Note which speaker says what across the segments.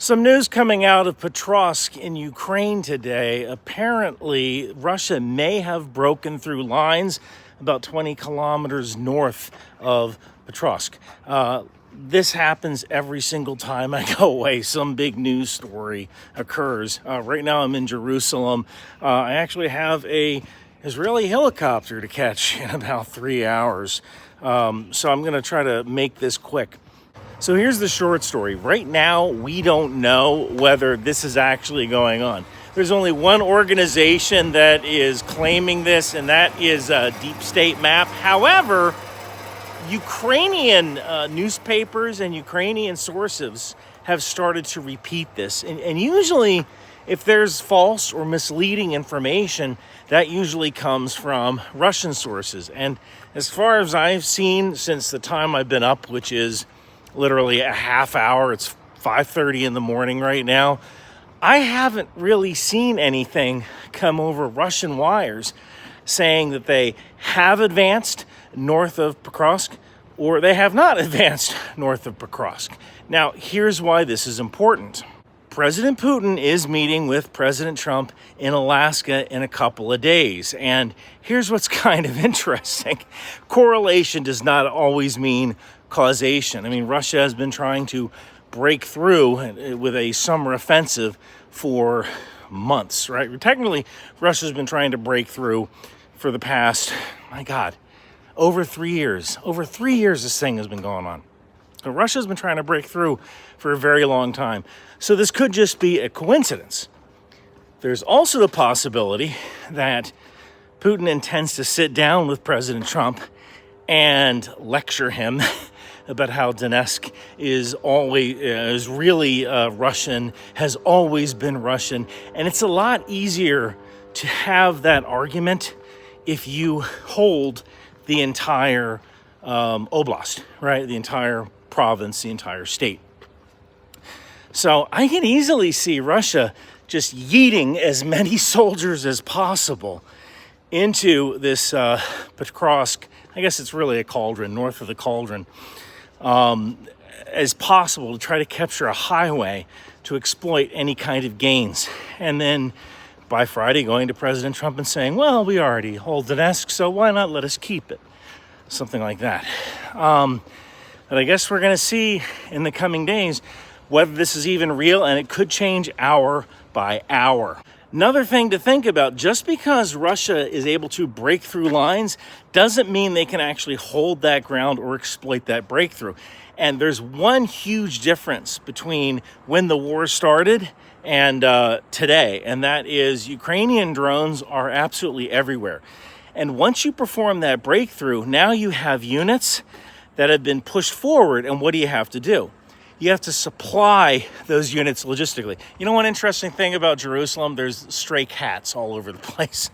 Speaker 1: Some news coming out of Pokrovsk in Ukraine today. Apparently, Russia may have broken through lines about 20 kilometers north of Pokrovsk. This happens every single time I go away. Some big news story occurs. Right now I'm in Jerusalem. I actually have a Israeli helicopter to catch in about 3 hours. So I'm going to try to make this quick. So here's the short story. Right now, we don't know whether this is actually going on. There's only one organization that is claiming this, and that is Deep State Map. However, Ukrainian newspapers and Ukrainian sources have started to repeat this. And usually, if there's false or misleading information, that usually comes from Russian sources. And as far as I've seen since the time I've been up, which is literally a half hour, it's 5:30 in the morning right now, I haven't really seen anything come over Russian wires saying that they have advanced north of Pokrovsk or they have not advanced north of Pokrovsk. Now, here's why this is important. President Putin is meeting with President Trump in Alaska in a couple of days. And here's what's kind of interesting. Correlation does not always mean causation. I mean, Russia has been trying to break through with a summer offensive for months, right? Technically, Russia's been trying to break through for the past, my God, over 3 years. Over 3 years this thing has been going on. So Russia's been trying to break through for a very long time. So this could just be a coincidence. There's also the possibility that Putin intends to sit down with President Trump and lecture him about how Donesk is really Russian, has always been Russian. And it's a lot easier to have that argument if you hold the entire oblast, right? The entire province, the entire state. So I can easily see Russia just yeeting as many soldiers as possible into this Pokrovsk, I guess it's really a cauldron, north of the cauldron, as possible to try to capture a highway to exploit any kind of gains. And then by Friday going to President Trump and saying, well, we already hold Donesk, so why not let us keep it? Something like that. But I guess we're going to see in the coming days whether this is even real, and it could change hour by hour. Another thing to think about, just because Russia is able to break through lines doesn't mean they can actually hold that ground or exploit that breakthrough. And there's one huge difference between when the war started and today, and that is Ukrainian drones are absolutely everywhere. And once you perform that breakthrough, now you have units that have been pushed forward, and what do you have to do? You have to supply those units logistically. You know, one interesting thing about Jerusalem, there's stray cats all over the place.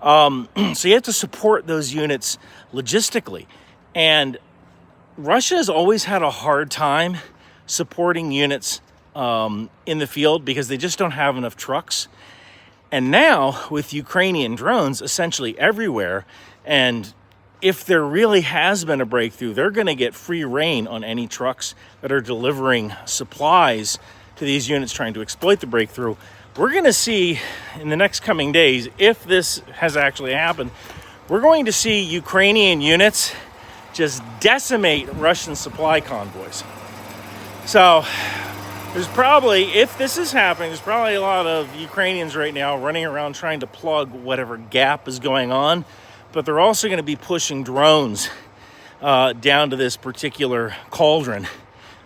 Speaker 1: So you have to support those units logistically. And Russia has always had a hard time supporting units in the field because they just don't have enough trucks. And now with Ukrainian drones essentially everywhere, and if there really has been a breakthrough, they're going to get free rein on any trucks that are delivering supplies to these units trying to exploit the breakthrough. We're going to see in the next coming days, if this has actually happened, we're going to see Ukrainian units just decimate Russian supply convoys. So there's probably, if this is happening, there's probably a lot of Ukrainians right now running around trying to plug whatever gap is going on. But they're also going to be pushing drones down to this particular cauldron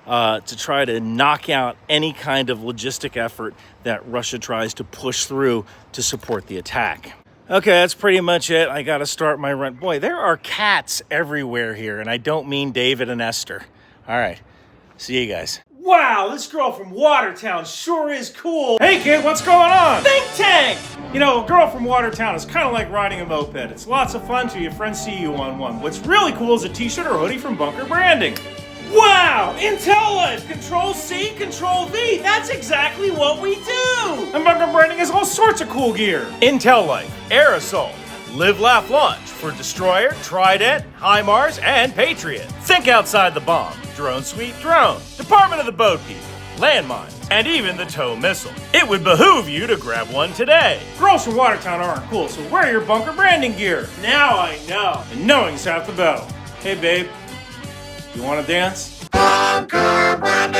Speaker 1: to try to knock out any kind of logistic effort that Russia tries to push through to support the attack. Okay, that's pretty much it. I got to start my run. Boy, there are cats everywhere here, and I don't mean David and Esther. All right, see you guys. Wow, this girl from Watertown sure is cool. Hey kid, what's going on? Think tank! You know, a girl from Watertown is kind of like riding a moped. It's lots of fun till your friends see you on one. What's really cool is a t-shirt or hoodie from Bunker Branding. Wow, Intel Life, Control-C, Control-V, that's exactly what we do! And Bunker Branding has all sorts of cool gear. Intel Life, Aerosol, Live, Laugh, Launch for Destroyer, Trident, HIMARS, and Patriot. Think outside the bomb. Drone Suite Drone. Department of the Boat People. landmines, and even the tow missile. It would behoove you to grab one today. Girls from Watertown aren't cool, so wear your bunker branding gear. Now I know. And knowing's half the battle. Hey babe, you wanna dance? Bunker branding.